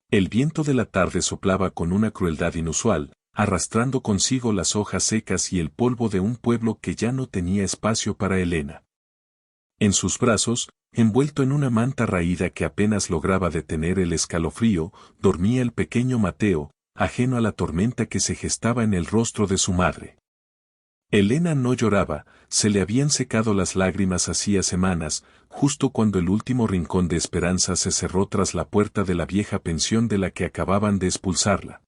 El viento de la tarde soplaba con una crueldad inusual, arrastrando consigo las hojas secas y el polvo de un pueblo que ya no tenía espacio para Elena. En sus brazos, envuelto en una manta raída que apenas lograba detener el escalofrío, dormía el pequeño Mateo, ajeno a la tormenta que se gestaba en el rostro de su madre. Elena no lloraba, se le habían secado las lágrimas hacía semanas, justo cuando el último rincón de esperanza se cerró tras la puerta de la vieja pensión de la que acababan de expulsarla.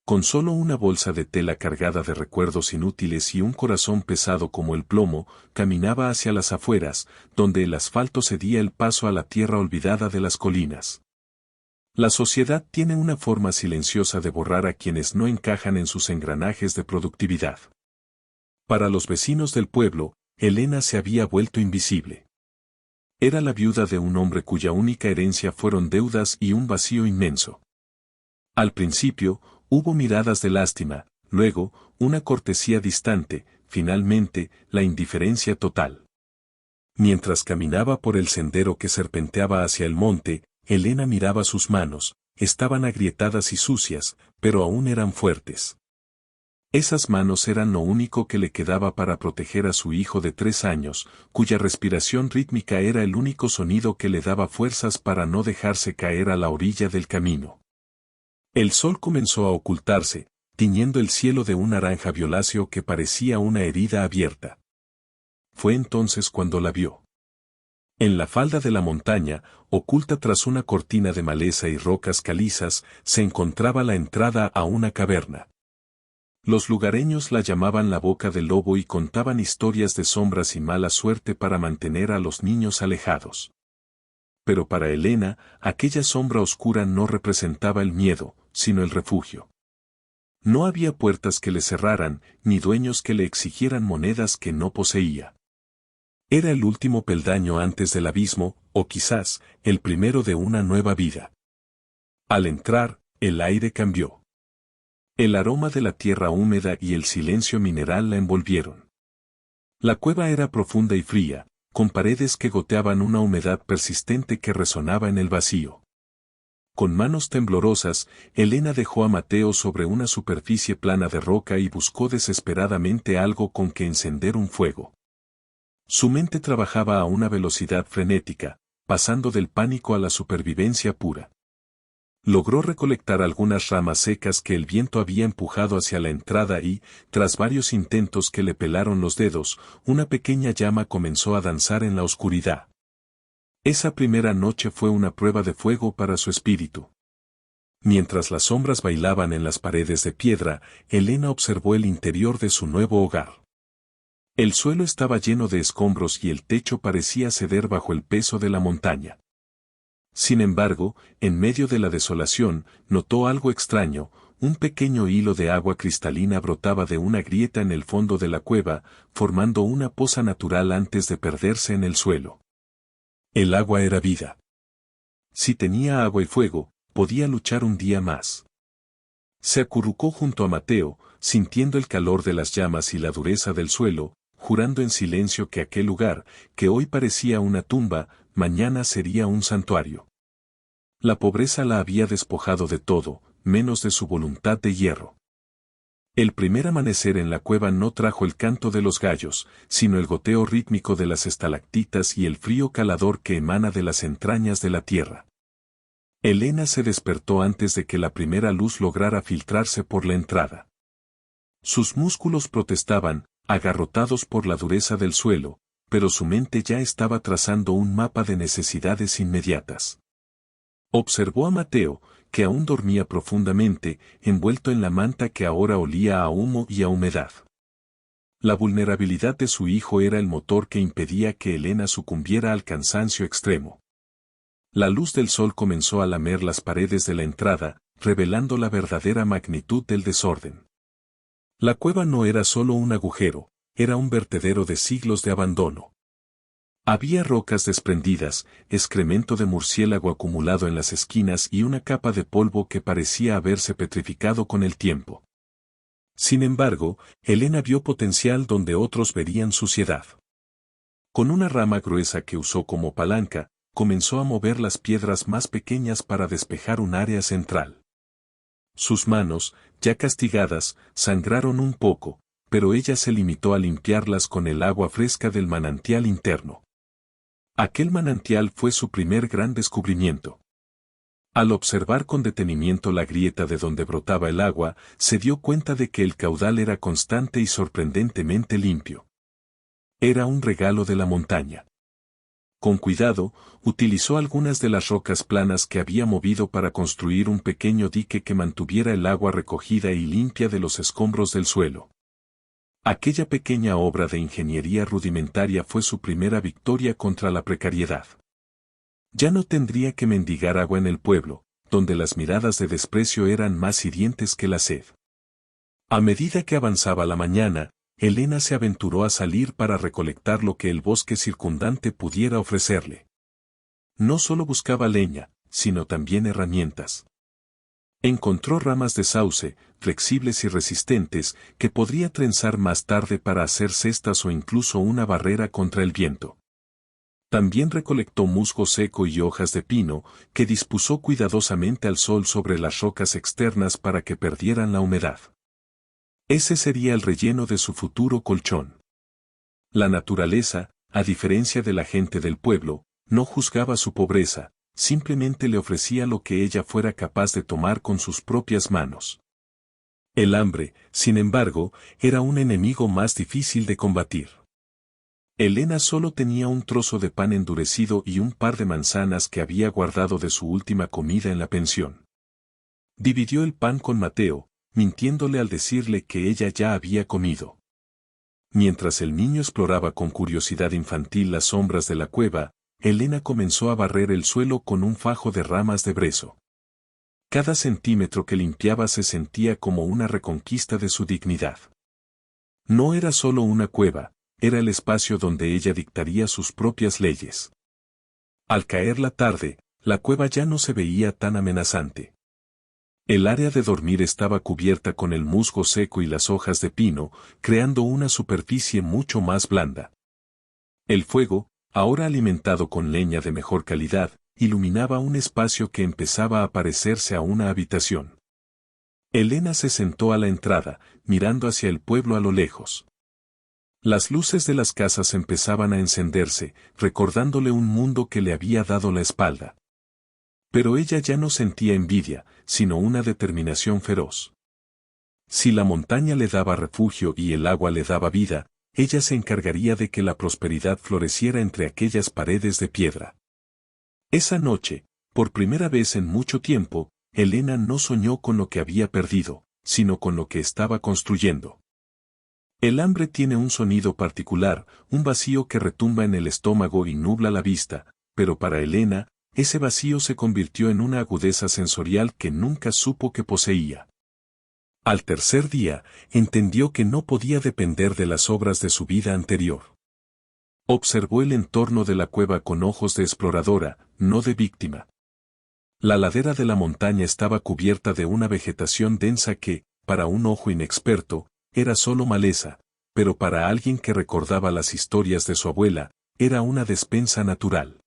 Con solo una bolsa de tela cargada de recuerdos inútiles y un corazón pesado como el plomo, caminaba hacia las afueras, donde el asfalto cedía el paso a la tierra olvidada de las colinas. La sociedad tiene una forma silenciosa de borrar a quienes no encajan en sus engranajes de productividad. Para los vecinos del pueblo, Elena se había vuelto invisible. Era la viuda de un hombre cuya única herencia fueron deudas y un vacío inmenso. Al principio, hubo miradas de lástima, luego, una cortesía distante, finalmente, la indiferencia total. Mientras caminaba por el sendero que serpenteaba hacia el monte, Elena miraba sus manos, estaban agrietadas y sucias, pero aún eran fuertes. Esas manos eran lo único que le quedaba para proteger a su hijo de 3 años, cuya respiración rítmica era el único sonido que le daba fuerzas para no dejarse caer a la orilla del camino. El sol comenzó a ocultarse, tiñendo el cielo de un naranja violáceo que parecía una herida abierta. Fue entonces cuando la vio. En la falda de la montaña, oculta tras una cortina de maleza y rocas calizas, se encontraba la entrada a una caverna. Los lugareños la llamaban la boca del lobo y contaban historias de sombras y mala suerte para mantener a los niños alejados. Pero para Elena, aquella sombra oscura no representaba el miedo, sino el refugio. No había puertas que le cerraran, ni dueños que le exigieran monedas que no poseía. Era el último peldaño antes del abismo, o quizás, el primero de una nueva vida. Al entrar, el aire cambió. El aroma de la tierra húmeda y el silencio mineral la envolvieron. La cueva era profunda y fría, con paredes que goteaban una humedad persistente que resonaba en el vacío. Con manos temblorosas, Elena dejó a Mateo sobre una superficie plana de roca y buscó desesperadamente algo con que encender un fuego. Su mente trabajaba a una velocidad frenética, pasando del pánico a la supervivencia pura. Logró recolectar algunas ramas secas que el viento había empujado hacia la entrada y, tras varios intentos que le pelaron los dedos, una pequeña llama comenzó a danzar en la oscuridad. Esa primera noche fue una prueba de fuego para su espíritu. Mientras las sombras bailaban en las paredes de piedra, Elena observó el interior de su nuevo hogar. El suelo estaba lleno de escombros y el techo parecía ceder bajo el peso de la montaña. Sin embargo, en medio de la desolación, notó algo extraño, un pequeño hilo de agua cristalina brotaba de una grieta en el fondo de la cueva, formando una poza natural antes de perderse en el suelo. El agua era vida. Si tenía agua y fuego, podía luchar un día más. Se acurrucó junto a Mateo, sintiendo el calor de las llamas y la dureza del suelo, jurando en silencio que aquel lugar, que hoy parecía una tumba, mañana sería un santuario. La pobreza la había despojado de todo, menos de su voluntad de hierro. El primer amanecer en la cueva no trajo el canto de los gallos, sino el goteo rítmico de las estalactitas y el frío calador que emana de las entrañas de la tierra. Elena se despertó antes de que la primera luz lograra filtrarse por la entrada. Sus músculos protestaban, agarrotados por la dureza del suelo, pero su mente ya estaba trazando un mapa de necesidades inmediatas. Observó a Mateo, que aún dormía profundamente, envuelto en la manta que ahora olía a humo y a humedad. La vulnerabilidad de su hijo era el motor que impedía que Elena sucumbiera al cansancio extremo. La luz del sol comenzó a lamer las paredes de la entrada, revelando la verdadera magnitud del desorden. La cueva no era solo un agujero, era un vertedero de siglos de abandono. Había rocas desprendidas, excremento de murciélago acumulado en las esquinas y una capa de polvo que parecía haberse petrificado con el tiempo. Sin embargo, Elena vio potencial donde otros verían suciedad. Con una rama gruesa que usó como palanca, comenzó a mover las piedras más pequeñas para despejar un área central. Sus manos, ya castigadas, sangraron un poco, pero ella se limitó a limpiarlas con el agua fresca del manantial interno. Aquel manantial fue su primer gran descubrimiento. Al observar con detenimiento la grieta de donde brotaba el agua, se dio cuenta de que el caudal era constante y sorprendentemente limpio. Era un regalo de la montaña. Con cuidado, utilizó algunas de las rocas planas que había movido para construir un pequeño dique que mantuviera el agua recogida y limpia de los escombros del suelo. Aquella pequeña obra de ingeniería rudimentaria fue su primera victoria contra la precariedad. Ya no tendría que mendigar agua en el pueblo, donde las miradas de desprecio eran más hirientes que la sed. A medida que avanzaba la mañana, Elena se aventuró a salir para recolectar lo que el bosque circundante pudiera ofrecerle. No solo buscaba leña, sino también herramientas. Encontró ramas de sauce, flexibles y resistentes, que podría trenzar más tarde para hacer cestas o incluso una barrera contra el viento. También recolectó musgo seco y hojas de pino, que dispuso cuidadosamente al sol sobre las rocas externas para que perdieran la humedad. Ese sería el relleno de su futuro colchón. La naturaleza, a diferencia de la gente del pueblo, no juzgaba su pobreza, simplemente le ofrecía lo que ella fuera capaz de tomar con sus propias manos. El hambre, sin embargo, era un enemigo más difícil de combatir. Elena solo tenía un trozo de pan endurecido y un par de manzanas que había guardado de su última comida en la pensión. Dividió el pan con Mateo, mintiéndole al decirle que ella ya había comido. Mientras el niño exploraba con curiosidad infantil las sombras de la cueva, Elena comenzó a barrer el suelo con un fajo de ramas de brezo. Cada centímetro que limpiaba se sentía como una reconquista de su dignidad. No era solo una cueva, era el espacio donde ella dictaría sus propias leyes. Al caer la tarde, la cueva ya no se veía tan amenazante. El área de dormir estaba cubierta con el musgo seco y las hojas de pino, creando una superficie mucho más blanda. El fuego, ahora alimentado con leña de mejor calidad, iluminaba un espacio que empezaba a parecerse a una habitación. Elena se sentó a la entrada, mirando hacia el pueblo a lo lejos. Las luces de las casas empezaban a encenderse, recordándole un mundo que le había dado la espalda. Pero ella ya no sentía envidia, sino una determinación feroz. Si la montaña le daba refugio y el agua le daba vida, ella se encargaría de que la prosperidad floreciera entre aquellas paredes de piedra. Esa noche, por primera vez en mucho tiempo, Elena no soñó con lo que había perdido, sino con lo que estaba construyendo. El hambre tiene un sonido particular, un vacío que retumba en el estómago y nubla la vista, pero para Elena, ese vacío se convirtió en una agudeza sensorial que nunca supo que poseía. Al tercer día, entendió que no podía depender de las obras de su vida anterior. Observó el entorno de la cueva con ojos de exploradora, no de víctima. La ladera de la montaña estaba cubierta de una vegetación densa que, para un ojo inexperto, era solo maleza, pero para alguien que recordaba las historias de su abuela, era una despensa natural.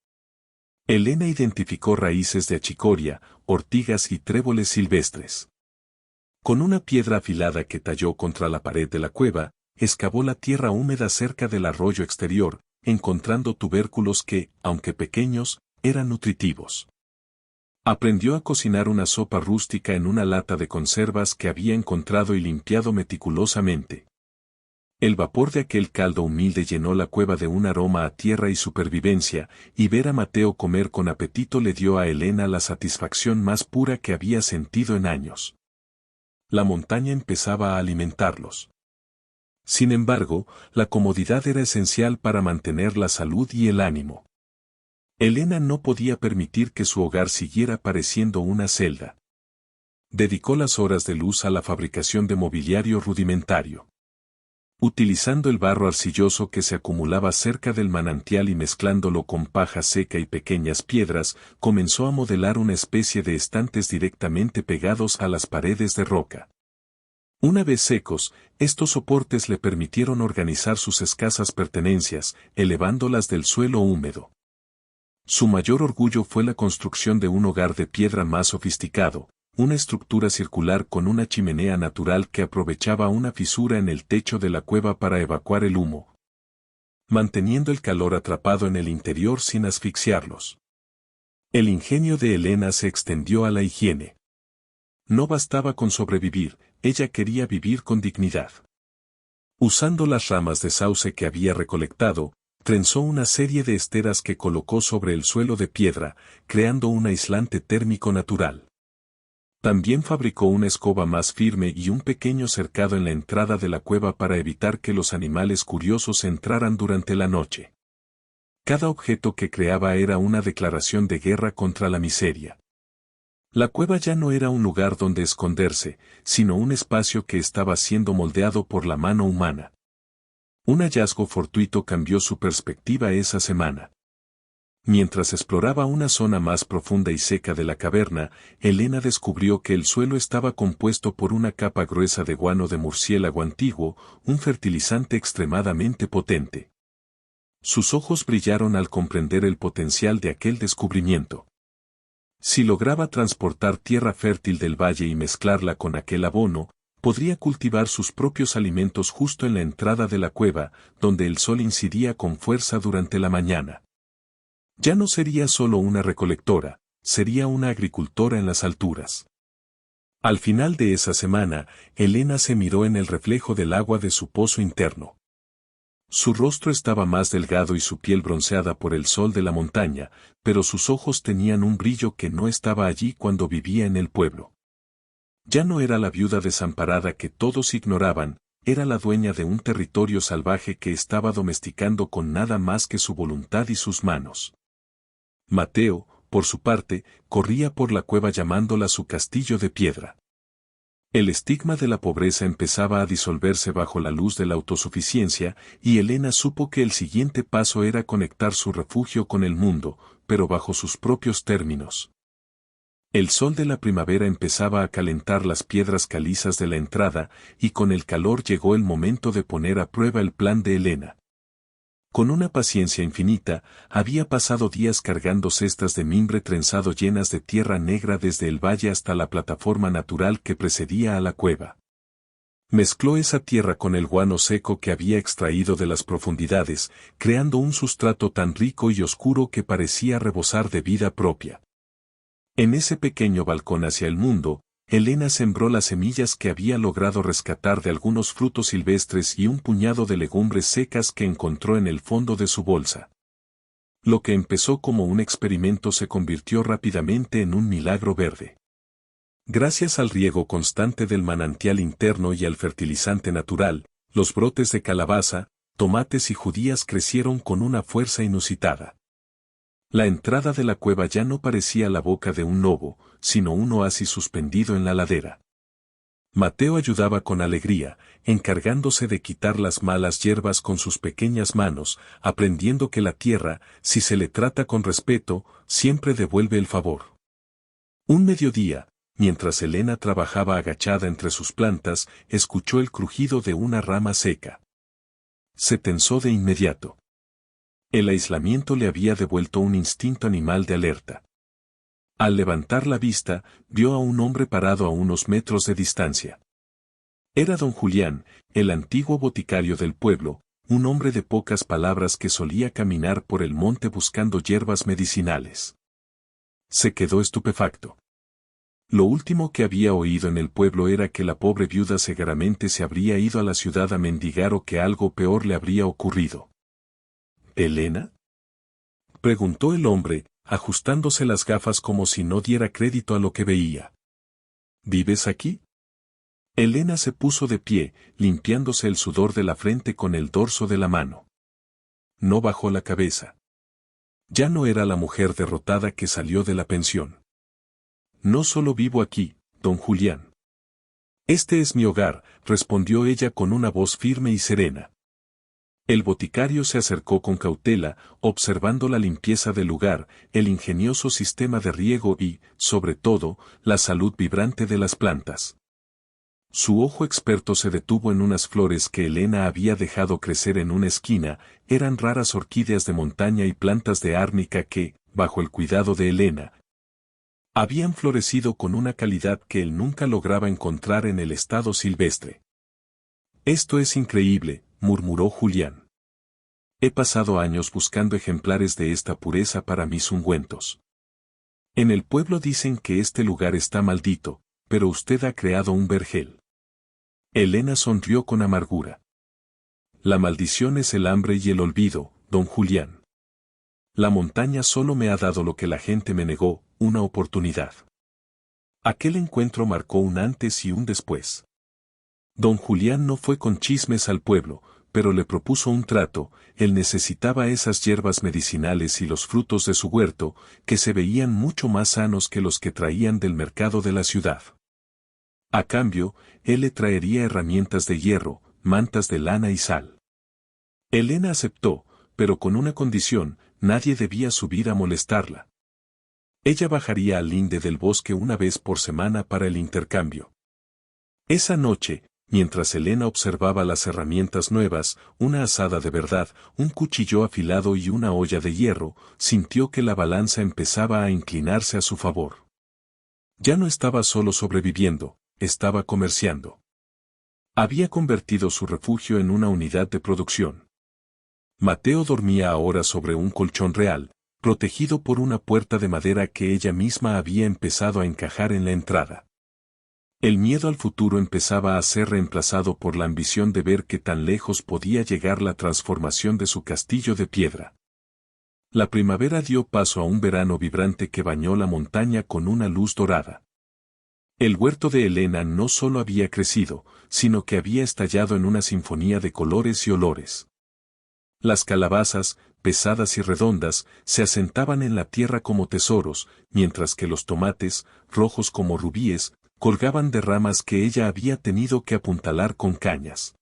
Elena identificó raíces de achicoria, ortigas y tréboles silvestres. Con una piedra afilada que talló contra la pared de la cueva, excavó la tierra húmeda cerca del arroyo exterior, encontrando tubérculos que, aunque pequeños, eran nutritivos. Aprendió a cocinar una sopa rústica en una lata de conservas que había encontrado y limpiado meticulosamente. El vapor de aquel caldo humilde llenó la cueva de un aroma a tierra y supervivencia, y ver a Mateo comer con apetito le dio a Elena la satisfacción más pura que había sentido en años. La montaña empezaba a alimentarlos. Sin embargo, la comodidad era esencial para mantener la salud y el ánimo. Elena no podía permitir que su hogar siguiera pareciendo una celda. Dedicó las horas de luz a la fabricación de mobiliario rudimentario. Utilizando el barro arcilloso que se acumulaba cerca del manantial y mezclándolo con paja seca y pequeñas piedras, comenzó a modelar una especie de estantes directamente pegados a las paredes de roca. Una vez secos, estos soportes le permitieron organizar sus escasas pertenencias, elevándolas del suelo húmedo. Su mayor orgullo fue la construcción de un hogar de piedra más sofisticado, una estructura circular con una chimenea natural que aprovechaba una fisura en el techo de la cueva para evacuar el humo, manteniendo el calor atrapado en el interior sin asfixiarlos. El ingenio de Elena se extendió a la higiene. No bastaba con sobrevivir, ella quería vivir con dignidad. Usando las ramas de sauce que había recolectado, trenzó una serie de esteras que colocó sobre el suelo de piedra, creando un aislante térmico natural. También fabricó una escoba más firme y un pequeño cercado en la entrada de la cueva para evitar que los animales curiosos entraran durante la noche. Cada objeto que creaba era una declaración de guerra contra la miseria. La cueva ya no era un lugar donde esconderse, sino un espacio que estaba siendo moldeado por la mano humana. Un hallazgo fortuito cambió su perspectiva esa semana. Mientras exploraba una zona más profunda y seca de la caverna, Elena descubrió que el suelo estaba compuesto por una capa gruesa de guano de murciélago antiguo, un fertilizante extremadamente potente. Sus ojos brillaron al comprender el potencial de aquel descubrimiento. Si lograba transportar tierra fértil del valle y mezclarla con aquel abono, podría cultivar sus propios alimentos justo en la entrada de la cueva, donde el sol incidía con fuerza durante la mañana. Ya no sería solo una recolectora, sería una agricultora en las alturas. Al final de esa semana, Elena se miró en el reflejo del agua de su pozo interno. Su rostro estaba más delgado y su piel bronceada por el sol de la montaña, pero sus ojos tenían un brillo que no estaba allí cuando vivía en el pueblo. Ya no era la viuda desamparada que todos ignoraban, era la dueña de un territorio salvaje que estaba domesticando con nada más que su voluntad y sus manos. Mateo, por su parte, corría por la cueva llamándola su castillo de piedra. El estigma de la pobreza empezaba a disolverse bajo la luz de la autosuficiencia, y Elena supo que el siguiente paso era conectar su refugio con el mundo, pero bajo sus propios términos. El sol de la primavera empezaba a calentar las piedras calizas de la entrada, y con el calor llegó el momento de poner a prueba el plan de Elena. Con una paciencia infinita, había pasado días cargando cestas de mimbre trenzado llenas de tierra negra desde el valle hasta la plataforma natural que precedía a la cueva. Mezcló esa tierra con el guano seco que había extraído de las profundidades, creando un sustrato tan rico y oscuro que parecía rebosar de vida propia. En ese pequeño balcón hacia el mundo, Elena sembró las semillas que había logrado rescatar de algunos frutos silvestres y un puñado de legumbres secas que encontró en el fondo de su bolsa. Lo que empezó como un experimento se convirtió rápidamente en un milagro verde. Gracias al riego constante del manantial interno y al fertilizante natural, los brotes de calabaza, tomates y judías crecieron con una fuerza inusitada. La entrada de la cueva ya no parecía la boca de un lobo, sino un oasis suspendido en la ladera. Mateo ayudaba con alegría, encargándose de quitar las malas hierbas con sus pequeñas manos, aprendiendo que la tierra, si se le trata con respeto, siempre devuelve el favor. Un mediodía, mientras Elena trabajaba agachada entre sus plantas, escuchó el crujido de una rama seca. Se tensó de inmediato. El aislamiento le había devuelto un instinto animal de alerta. Al levantar la vista, vio a un hombre parado a unos metros de distancia. Era don Julián, el antiguo boticario del pueblo, un hombre de pocas palabras que solía caminar por el monte buscando hierbas medicinales. Se quedó estupefacto. Lo último que había oído en el pueblo era que la pobre viuda seguramente se habría ido a la ciudad a mendigar o que algo peor le habría ocurrido. ¿Elena?, preguntó el hombre, ajustándose las gafas como si no diera crédito a lo que veía. ¿Vives aquí? Elena se puso de pie, limpiándose el sudor de la frente con el dorso de la mano. No bajó la cabeza. Ya no era la mujer derrotada que salió de la pensión. No solo vivo aquí, don Julián. Este es mi hogar, respondió ella con una voz firme y serena. El boticario se acercó con cautela, observando la limpieza del lugar, el ingenioso sistema de riego y, sobre todo, la salud vibrante de las plantas. Su ojo experto se detuvo en unas flores que Elena había dejado crecer en una esquina, eran raras orquídeas de montaña y plantas de árnica que, bajo el cuidado de Elena, habían florecido con una calidad que él nunca lograba encontrar en el estado silvestre. «Esto es increíble», murmuró Julián. «He pasado años buscando ejemplares de esta pureza para mis ungüentos. En el pueblo dicen que este lugar está maldito, pero usted ha creado un vergel». Elena sonrió con amargura. «La maldición es el hambre y el olvido, don Julián. La montaña solo me ha dado lo que la gente me negó, una oportunidad». Aquel encuentro marcó un antes y un después. Don Julián no fue con chismes al pueblo, pero le propuso un trato. Él necesitaba esas hierbas medicinales y los frutos de su huerto, que se veían mucho más sanos que los que traían del mercado de la ciudad. A cambio, él le traería herramientas de hierro, mantas de lana y sal. Elena aceptó, pero con una condición: nadie debía subir a molestarla. Ella bajaría al linde del bosque una vez por semana para el intercambio. Esa noche, mientras Elena observaba las herramientas nuevas, una azada de verdad, un cuchillo afilado y una olla de hierro, sintió que la balanza empezaba a inclinarse a su favor. Ya no estaba solo sobreviviendo, estaba comerciando. Había convertido su refugio en una unidad de producción. Mateo dormía ahora sobre un colchón real, protegido por una puerta de madera que ella misma había empezado a encajar en la entrada. El miedo al futuro empezaba a ser reemplazado por la ambición de ver qué tan lejos podía llegar la transformación de su castillo de piedra. La primavera dio paso a un verano vibrante que bañó la montaña con una luz dorada. El huerto de Elena no solo había crecido, sino que había estallado en una sinfonía de colores y olores. Las calabazas, pesadas y redondas, se asentaban en la tierra como tesoros, mientras que los tomates, rojos como rubíes, colgaban de ramas que ella había tenido que apuntalar con cañas.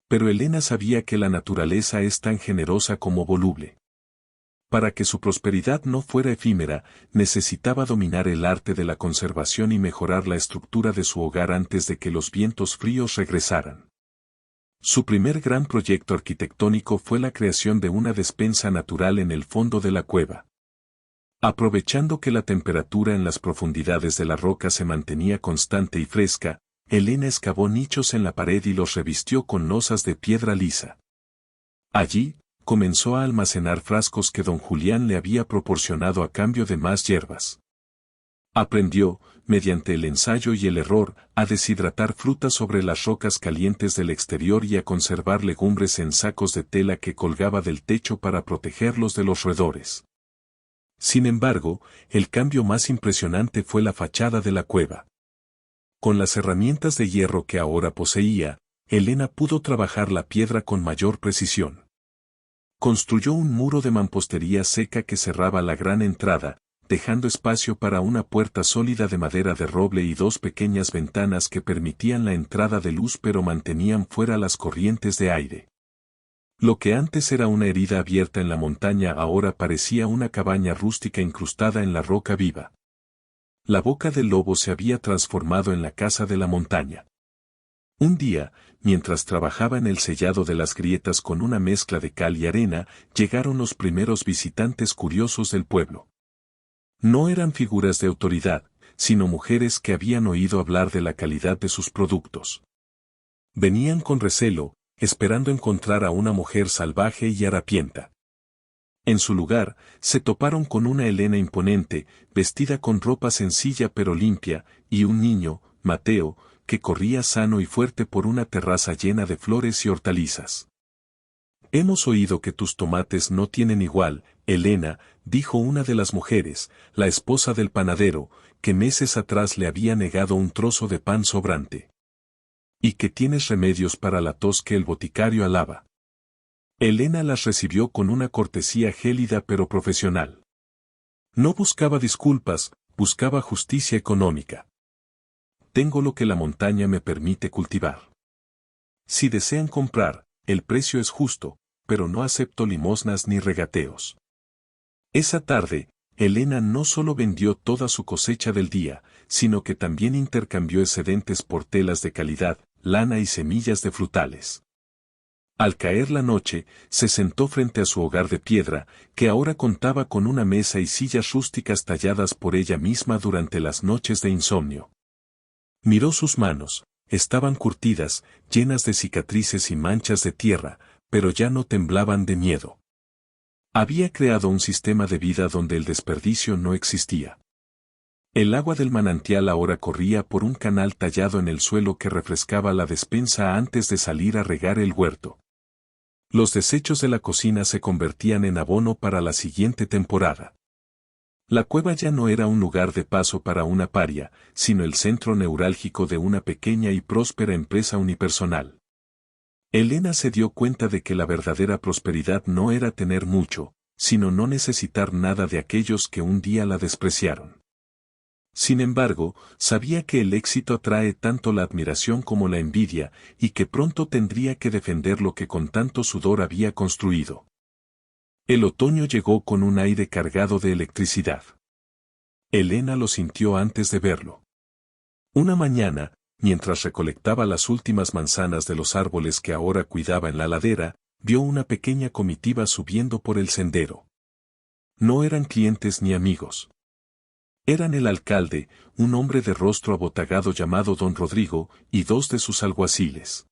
Pero Elena sabía que la naturaleza es tan generosa como voluble. Para que su prosperidad no fuera efímera, necesitaba dominar el arte de la conservación y mejorar la estructura de su hogar antes de que los vientos fríos regresaran. Su primer gran proyecto arquitectónico fue la creación de una despensa natural en el fondo de la cueva. Aprovechando que la temperatura en las profundidades de la roca se mantenía constante y fresca, Elena excavó nichos en la pared y los revistió con losas de piedra lisa. Allí, comenzó a almacenar frascos que don Julián le había proporcionado a cambio de más hierbas. Aprendió, mediante el ensayo y el error, a deshidratar frutas sobre las rocas calientes del exterior y a conservar legumbres en sacos de tela que colgaba del techo para protegerlos de los roedores. Sin embargo, el cambio más impresionante fue la fachada de la cueva. Con las herramientas de hierro que ahora poseía, Elena pudo trabajar la piedra con mayor precisión. Construyó un muro de mampostería seca que cerraba la gran entrada, dejando espacio para una puerta sólida de madera de roble y dos pequeñas ventanas que permitían la entrada de luz pero mantenían fuera las corrientes de aire. Lo que antes era una herida abierta en la montaña ahora parecía una cabaña rústica incrustada en la roca viva. La boca del lobo se había transformado en la casa de la montaña. Un día, mientras trabajaba en el sellado de las grietas con una mezcla de cal y arena, llegaron los primeros visitantes curiosos del pueblo. No eran figuras de autoridad, sino mujeres que habían oído hablar de la calidad de sus productos. Venían con recelo, esperando encontrar a una mujer salvaje y harapienta. En su lugar, se toparon con una Elena imponente, vestida con ropa sencilla pero limpia, y un niño, Mateo, que corría sano y fuerte por una terraza llena de flores y hortalizas. «Hemos oído que tus tomates no tienen igual, Elena», dijo una de las mujeres, la esposa del panadero, que meses atrás le había negado un trozo de pan sobrante. «Y que tienes remedios para la tos que el boticario alaba». Elena las recibió con una cortesía gélida pero profesional. No buscaba disculpas, buscaba justicia económica. «Tengo lo que la montaña me permite cultivar. Si desean comprar, el precio es justo, pero no acepto limosnas ni regateos». Esa tarde, Elena no solo vendió toda su cosecha del día, sino que también intercambió excedentes por telas de calidad, lana y semillas de frutales. Al caer la noche, se sentó frente a su hogar de piedra, que ahora contaba con una mesa y sillas rústicas talladas por ella misma durante las noches de insomnio. Miró sus manos, estaban curtidas, llenas de cicatrices y manchas de tierra, pero ya no temblaban de miedo. Había creado un sistema de vida donde el desperdicio no existía. El agua del manantial ahora corría por un canal tallado en el suelo que refrescaba la despensa antes de salir a regar el huerto. Los desechos de la cocina se convertían en abono para la siguiente temporada. La cueva ya no era un lugar de paso para una paria, sino el centro neurálgico de una pequeña y próspera empresa unipersonal. Elena se dio cuenta de que la verdadera prosperidad no era tener mucho, sino no necesitar nada de aquellos que un día la despreciaron. Sin embargo, sabía que el éxito atrae tanto la admiración como la envidia, y que pronto tendría que defender lo que con tanto sudor había construido. El otoño llegó con un aire cargado de electricidad. Elena lo sintió antes de verlo. Una mañana, mientras recolectaba las últimas manzanas de los árboles que ahora cuidaba en la ladera, vio una pequeña comitiva subiendo por el sendero. No eran clientes ni amigos. Eran el alcalde, un hombre de rostro abotagado llamado don Rodrigo, y dos de sus alguaciles.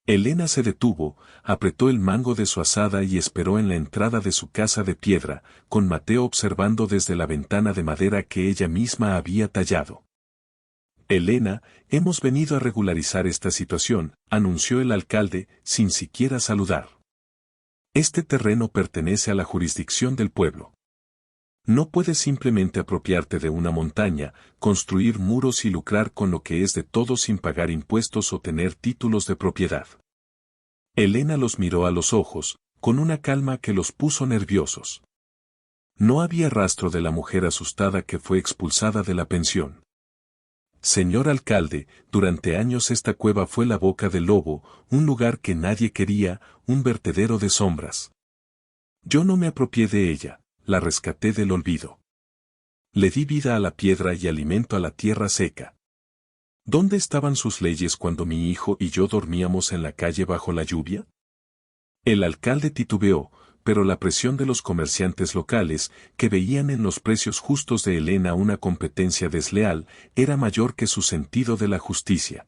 Elena se detuvo, apretó el mango de su azada y esperó en la entrada de su casa de piedra, con Mateo observando desde la ventana de madera que ella misma había tallado. Elena, hemos venido a regularizar esta situación, anunció el alcalde, sin siquiera saludar. Este terreno pertenece a la jurisdicción del pueblo. No puedes simplemente apropiarte de una montaña, construir muros y lucrar con lo que es de todos sin pagar impuestos o tener títulos de propiedad. Elena los miró a los ojos, con una calma que los puso nerviosos. No había rastro de la mujer asustada que fue expulsada de la pensión. Señor alcalde, durante años esta cueva fue la boca del lobo, un lugar que nadie quería, un vertedero de sombras. Yo no me apropié de ella. La rescaté del olvido. Le di vida a la piedra y alimento a la tierra seca. ¿Dónde estaban sus leyes cuando mi hijo y yo dormíamos en la calle bajo la lluvia? El alcalde titubeó, pero la presión de los comerciantes locales, que veían en los precios justos de Elena una competencia desleal, era mayor que su sentido de la justicia.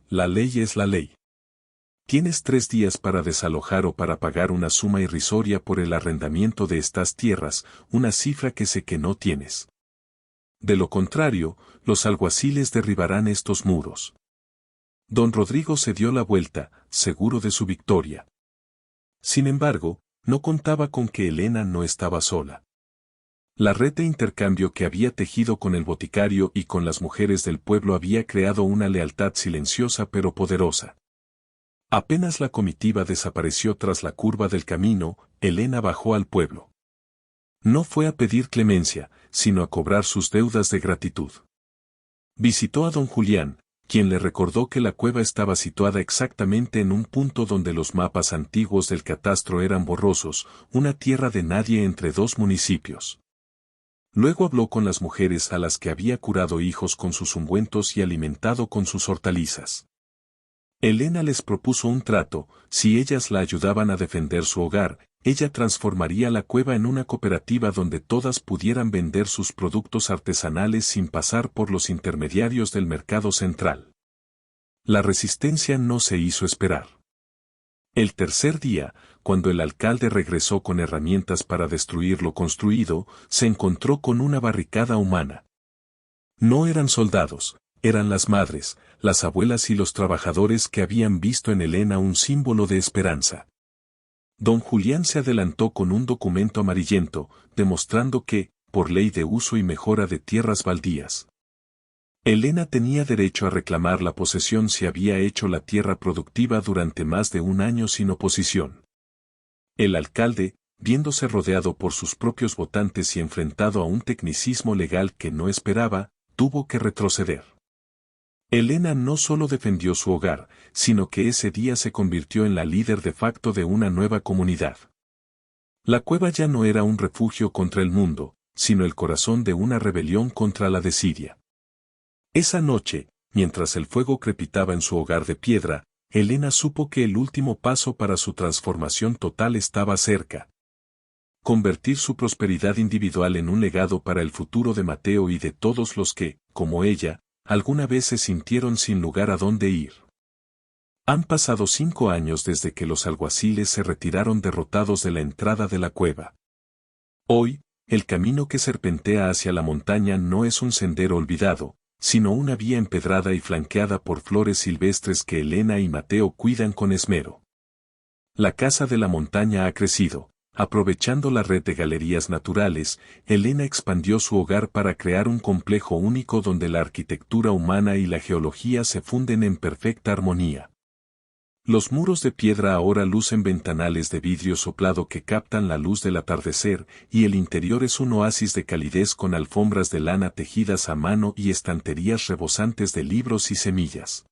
La ley es la ley. Tienes 3 días para desalojar o para pagar una suma irrisoria por el arrendamiento de estas tierras, una cifra que sé que no tienes. De lo contrario, los alguaciles derribarán estos muros. Don Rodrigo se dio la vuelta, seguro de su victoria. Sin embargo, no contaba con que Elena no estaba sola. La red de intercambio que había tejido con el boticario y con las mujeres del pueblo había creado una lealtad silenciosa pero poderosa. Apenas la comitiva desapareció tras la curva del camino, Elena bajó al pueblo. No fue a pedir clemencia, sino a cobrar sus deudas de gratitud. Visitó a don Julián, quien le recordó que la cueva estaba situada exactamente en un punto donde los mapas antiguos del catastro eran borrosos, una tierra de nadie entre 2 municipios. Luego habló con las mujeres a las que había curado hijos con sus ungüentos y alimentado con sus hortalizas. Elena les propuso un trato: si ellas la ayudaban a defender su hogar, ella transformaría la cueva en una cooperativa donde todas pudieran vender sus productos artesanales sin pasar por los intermediarios del mercado central. La resistencia no se hizo esperar. El tercer día, cuando el alcalde regresó con herramientas para destruir lo construido, se encontró con una barricada humana. No eran soldados. Eran las madres, las abuelas y los trabajadores que habían visto en Elena un símbolo de esperanza. Don Julián se adelantó con un documento amarillento, demostrando que, por ley de uso y mejora de tierras baldías, Elena tenía derecho a reclamar la posesión si había hecho la tierra productiva durante más de 1 año sin oposición. El alcalde, viéndose rodeado por sus propios votantes y enfrentado a un tecnicismo legal que no esperaba, tuvo que retroceder. Elena no solo defendió su hogar, sino que ese día se convirtió en la líder de facto de una nueva comunidad. La cueva ya no era un refugio contra el mundo, sino el corazón de una rebelión contra la desidia. Esa noche, mientras el fuego crepitaba en su hogar de piedra, Elena supo que el último paso para su transformación total estaba cerca. Convertir su prosperidad individual en un legado para el futuro de Mateo y de todos los que, como ella, alguna vez se sintieron sin lugar a dónde ir. Han pasado 5 años desde que los alguaciles se retiraron derrotados de la entrada de la cueva. Hoy, el camino que serpentea hacia la montaña no es un sendero olvidado, sino una vía empedrada y flanqueada por flores silvestres que Elena y Mateo cuidan con esmero. La casa de la montaña ha crecido. Aprovechando la red de galerías naturales, Elena expandió su hogar para crear un complejo único donde la arquitectura humana y la geología se funden en perfecta armonía. Los muros de piedra ahora lucen ventanales de vidrio soplado que captan la luz del atardecer, y el interior es un oasis de calidez con alfombras de lana tejidas a mano y estanterías rebosantes de libros y semillas.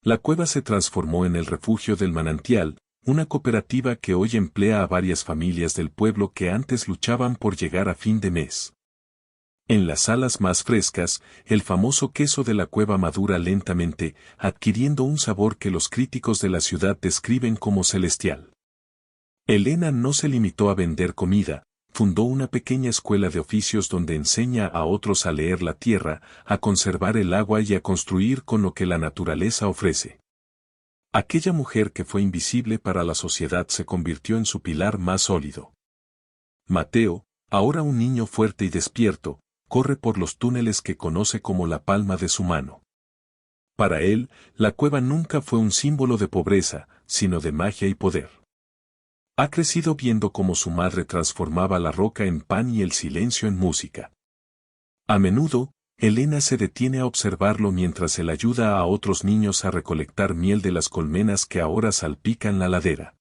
La cueva se transformó en el refugio del manantial, una cooperativa que hoy emplea a varias familias del pueblo que antes luchaban por llegar a fin de mes. En las salas más frescas, el famoso queso de la cueva madura lentamente, adquiriendo un sabor que los críticos de la ciudad describen como celestial. Elena no se limitó a vender comida, fundó una pequeña escuela de oficios donde enseña a otros a leer la tierra, a conservar el agua y a construir con lo que la naturaleza ofrece. Aquella mujer que fue invisible para la sociedad se convirtió en su pilar más sólido. Mateo, ahora un niño fuerte y despierto, corre por los túneles que conoce como la palma de su mano. Para él, la cueva nunca fue un símbolo de pobreza, sino de magia y poder. Ha crecido viendo cómo su madre transformaba la roca en pan y el silencio en música. A menudo, Elena se detiene a observarlo mientras él ayuda a otros niños a recolectar miel de las colmenas que ahora salpican la ladera.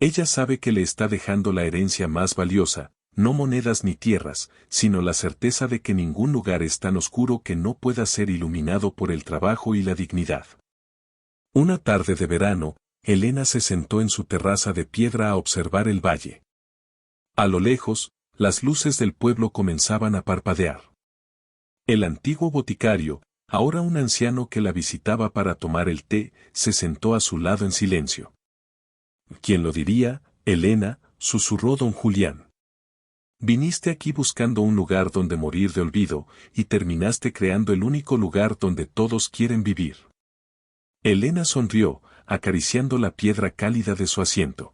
Ella sabe que le está dejando la herencia más valiosa, no monedas ni tierras, sino la certeza de que ningún lugar es tan oscuro que no pueda ser iluminado por el trabajo y la dignidad. Una tarde de verano, Elena se sentó en su terraza de piedra a observar el valle. A lo lejos, las luces del pueblo comenzaban a parpadear. El antiguo boticario, ahora un anciano que la visitaba para tomar el té, se sentó a su lado en silencio. ¿Quién lo diría, Elena?, susurró don Julián. Viniste aquí buscando un lugar donde morir de olvido, y terminaste creando el único lugar donde todos quieren vivir. Elena sonrió, acariciando la piedra cálida de su asiento.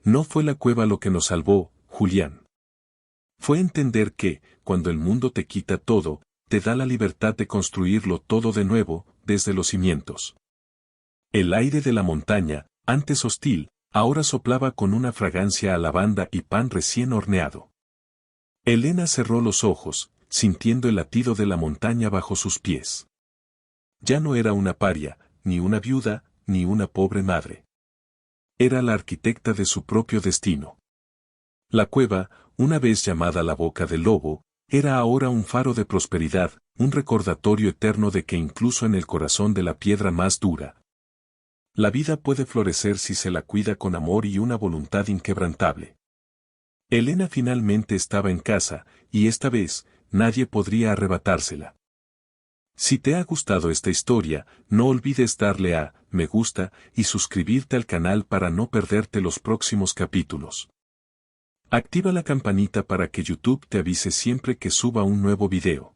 No fue la cueva lo que nos salvó, Julián. Fue entender que, cuando el mundo te quita todo, te da la libertad de construirlo todo de nuevo, desde los cimientos. El aire de la montaña, antes hostil, ahora soplaba con una fragancia a lavanda y pan recién horneado. Elena cerró los ojos, sintiendo el latido de la montaña bajo sus pies. Ya no era una paria, ni una viuda, ni una pobre madre. Era la arquitecta de su propio destino. La cueva, una vez llamada la Boca del Lobo, era ahora un faro de prosperidad, un recordatorio eterno de que incluso en el corazón de la piedra más dura, la vida puede florecer si se la cuida con amor y una voluntad inquebrantable. Elena finalmente estaba en casa, y esta vez, nadie podría arrebatársela. Si te ha gustado esta historia, no olvides darle a me gusta y suscribirte al canal para no perderte los próximos capítulos. Activa la campanita para que YouTube te avise siempre que suba un nuevo video.